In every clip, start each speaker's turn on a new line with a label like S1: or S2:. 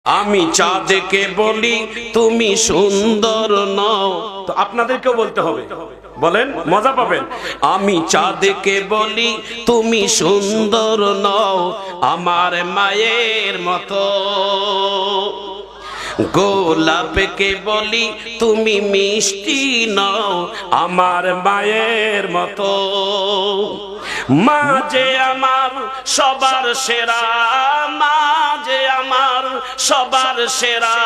S1: আমি চাঁদকে বলি তুমি সুন্দর নও। তো আপনাদেরকেও বলতে হবে, বলেন, মজা পাবেন। আমি চাঁদকে বলি তুমি সুন্দর নও আমার মায়ের মতো, গোলাপকে বলি তুমি মিষ্টি নও আমার মায়ের মতো। মা যে আমার সবার সেরা, মা যে আমার সবার সেরা,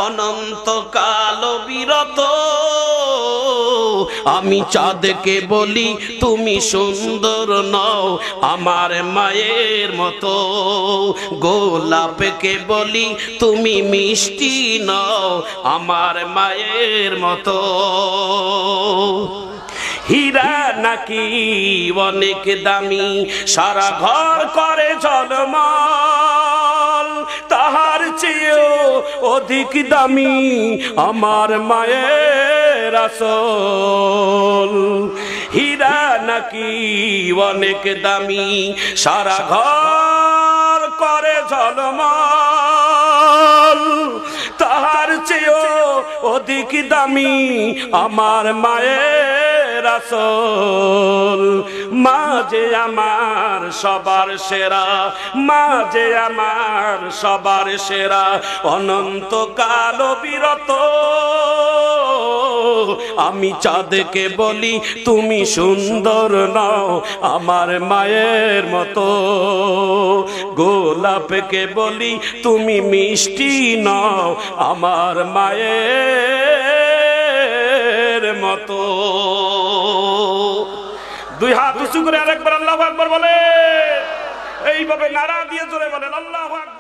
S1: অনন্তকাল বিরত। আমি চাঁদকে বলি তুমি সুন্দর নও আমার মায়ের মতো, গোলাপকে বলি তুমি মিষ্টি নও আমার মায়ের মতো। হীরা নাকি অনেক দামি, সারা ঘর করে ঝলমল, তাহার চেয়েও অধিক দামি আমার মায়ের আঁচল। হীরা নাকি অনেক দামি, সারা ঘর করে ঝলমল, তাহার চেয়েও অধিক দামি আমার মায়ের আঁচল। মা যে আমার সবার সেরা, মা যে আমার সবার সেরা, অনন্তকাল বিরত। আমি চাঁদকে বলি তুমি সুন্দর নও আমার মায়ের মতো, গোলাপকে বলি তুমি মিষ্টি নও আমার মায়ের মতো। দুই হাত উঁচু করে আরেকবার আল্লাহু আকবার বলে, এইভাবে নারা দিয়ে জোরে বলেন আল্লাহু আকবার।